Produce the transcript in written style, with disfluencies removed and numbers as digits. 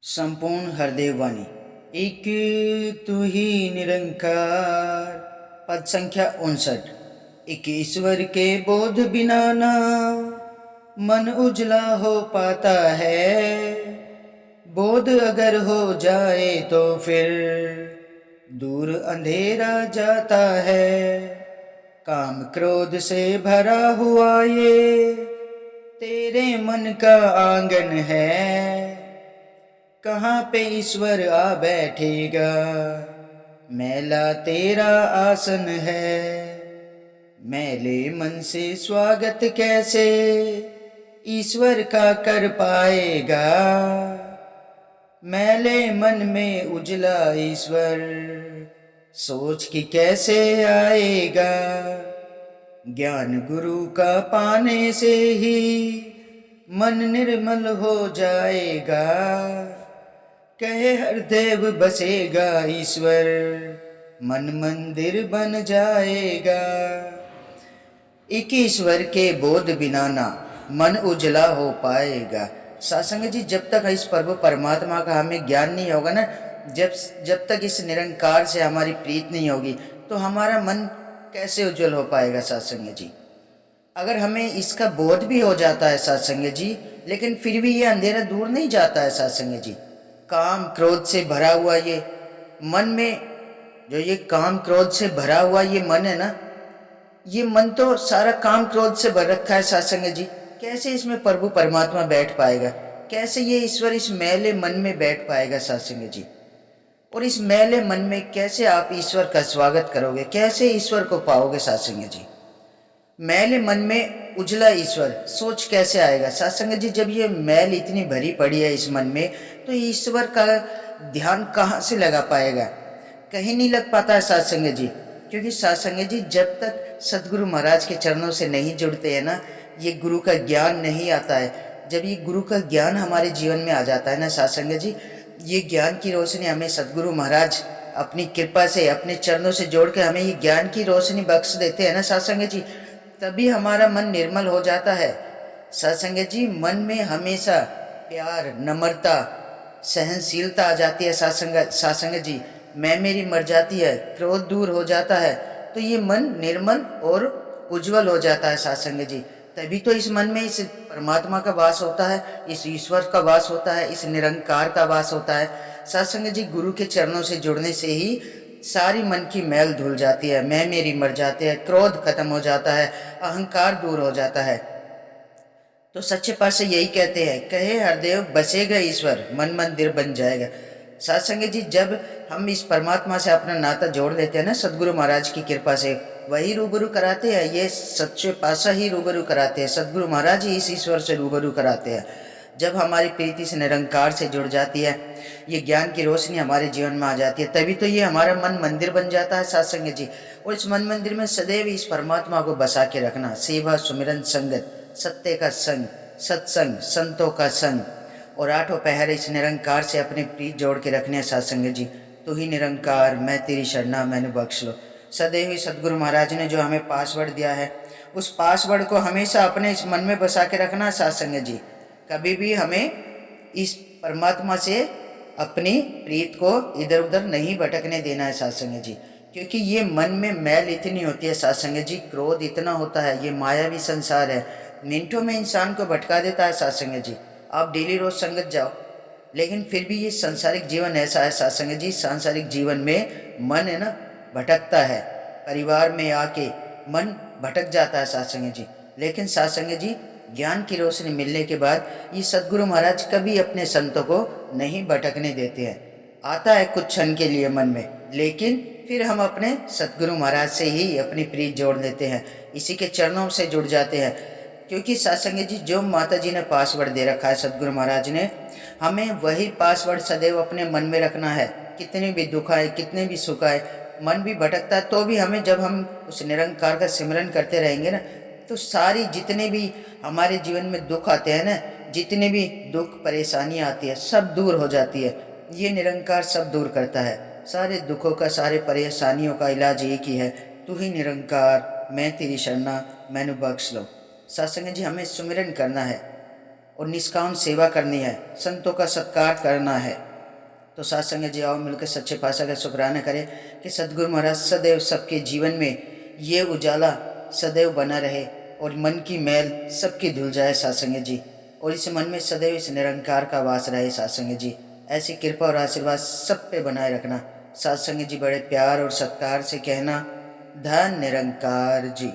संपूर्ण हरदेव वाणी। एक तू ही निरंकार। पद संख्या 59। एक ईश्वर के बोध बिना ना मन उजला हो पाता है। बोध अगर हो जाए तो फिर दूर अंधेरा जाता है। काम क्रोध से भरा हुआ ये तेरे मन का आंगन है। कहाँ पे ईश्वर आ बैठेगा, मैला तेरा आसन है। मैले मन से स्वागत कैसे ईश्वर का कर पाएगा। मैले मन में उजला ईश्वर सोच कि कैसे आएगा। ज्ञान गुरु का पाने से ही मन निर्मल हो जाएगा। कहे हर देव बसेगा ईश्वर, मन मंदिर बन जाएगा। एक ईश्वर के बोध बिना ना मन उजला हो पाएगा। सत्संग जी, जब तक इस प्रभु परमात्मा का हमें ज्ञान नहीं होगा ना, जब तक इस निरंकार से हमारी प्रीत नहीं होगी तो हमारा मन कैसे उज्जवल हो पाएगा सत्संग जी। अगर हमें इसका बोध भी हो जाता है सत्संग जी, लेकिन फिर भी ये अंधेरा दूर नहीं जाता है सत्संग जी। काम क्रोध से भरा हुआ ये मन में, जो ये काम क्रोध से भरा हुआ ये मन है ना, ये मन तो सारा काम क्रोध से भर रखा है सत्संग जी। कैसे इसमें प्रभु परमात्मा बैठ पाएगा, कैसे ये ईश्वर इस मैले मन में बैठ पाएगा सत्संग जी। और इस मैले मन में कैसे आप ईश्वर का स्वागत करोगे, कैसे ईश्वर को पाओगे सत्संग जी। मैले मन में उजला ईश्वर सोच कैसे आएगा सत्संग जी। जब ये मैल इतनी भरी पड़ी है इस मन में, तो ईश्वर का ध्यान कहाँ से लगा पाएगा, कहीं नहीं लग पाता है सत्संग जी। क्योंकि सत्संग जी, जब तक सदगुरु महाराज के चरणों से नहीं जुड़ते हैं ना, ये गुरु का ज्ञान नहीं आता है। जब ये गुरु का ज्ञान हमारे जीवन में आ जाता है ना सत्संग जी, ये ज्ञान की रोशनी हमें सदगुरु महाराज अपनी कृपा से अपने चरणों से जोड़ के हमें ये ज्ञान की रोशनी बख्श देते हैं ना सत्संग जी, तभी हमारा मन निर्मल हो जाता है सत्संग जी। मन में हमेशा प्यार, नम्रता, सहनशीलता आ जाती है सत्संग जी। मैं मेरी मर जाती है, क्रोध दूर हो जाता है, तो ये मन निर्मल और उज्जवल हो जाता है सत्संग जी। तभी तो इस मन में इस परमात्मा का वास होता है, इस ईश्वर का वास होता है, इस निरंकार का वास होता है सत्संग जी। गुरु के चरणों से जुड़ने से ही सारी मन की मैल धुल जाती है, मैं मेरी मर जाती है, क्रोध खत्म हो जाता है, अहंकार दूर हो जाता है। तो सच्चे पातशाह यही कहते हैं, कहे हरदेव बसेगा ईश्वर, मन मंदिर बन जाएगा। सत्संग जी, जब हम इस परमात्मा से अपना नाता जोड़ लेते हैं ना सदगुरु महाराज की कृपा से, वही रूबरू कराते हैं, ये सच्चे पातशाह ही रूबरू कराते हैं, सदगुरु महाराज ही इस ईश्वर से रूबरू कराते हैं। जब हमारी प्रीति से निरंकार से जुड़ जाती है, ये ज्ञान की रोशनी हमारे जीवन में आ जाती है, तभी तो ये हमारा मन मंदिर बन जाता है सत्संग जी। और इस मन मंदिर में सदैव इस परमात्मा को बसा के रखना, सेवा, सुमिरन, संगत, सत्य का संग, सत्संग, संतों का संग, और आठों पहर इस निरंकार से अपनी प्रीत जोड़ के रखने सत्संग जी। तू ही निरंकार, मैं तेरी शरणा, मैंने बख्श लो। सदैव सदगुरु महाराज ने जो हमें पासवर्ड दिया है, उस पासवर्ड को हमेशा अपने इस मन में बसा के रखना सत्संग जी। कभी भी हमें इस परमात्मा से अपनी प्रीत को इधर उधर नहीं भटकने देना है सत्संग जी। क्योंकि ये मन में मैल इतनी होती है सत्संग जी, क्रोध इतना होता है, ये मायावी संसार है, मिनटों में इंसान को भटका देता है सत्संग जी। आप डेली रोज संगत जाओ, लेकिन फिर भी ये सांसारिक जीवन ऐसा है सत्संग जी, सांसारिक जीवन में मन है ना भटकता है, परिवार में आके मन भटक जाता है सत्संग जी। लेकिन सत्संग जी, ज्ञान की रोशनी मिलने के बाद ये सदगुरु महाराज कभी अपने संतों को नहीं भटकने देते हैं। आता है कुछ क्षण के लिए मन में, लेकिन फिर हम अपने सतगुरु महाराज से ही अपनी प्रीत जोड़ लेते हैं, इसी के चरणों से जुड़ जाते हैं। क्योंकि सत्संग जी, जो माता जी ने पासवर्ड दे रखा है सतगुरु महाराज ने, हमें वही पासवर्ड सदैव अपने मन में रखना है। कितने भी दुख आए, कितने भी सुख आए, मन भी भटकता है तो भी हमें, जब हम उस निरंकार का सिमरन करते रहेंगे ना, तो सारी जितने भी हमारे जीवन में दुख आते हैं ना, जितने भी दुख परेशानियाँ आती है, सब दूर हो जाती है। ये निरंकार सब दूर करता है। सारे दुखों का, सारे परेशानियों का इलाज एक ही है, तू ही निरंकार, मैं तेरी शरणा, मैनू बख्श लो। सत्संग जी, हमें सुमिरन करना है और निष्काम सेवा करनी है, संतों का सत्कार करना है। तो साथ संगत जी आओ मिलकर सच्चे पातशाह का शुक्राना करें कि सद्गुरु महाराज सदैव सबके जीवन में ये उजाला सदैव बना रहे और मन की मैल सबकी धुल जाए साथ संगत जी, और इस मन में सदैव इस निरंकार का वास रहे साथ संगत जी। ऐसी कृपा और आशीर्वाद सब पे बनाए रखना साथ संगत जी। बड़े प्यार और सत्कार से कहना धन निरंकार जी।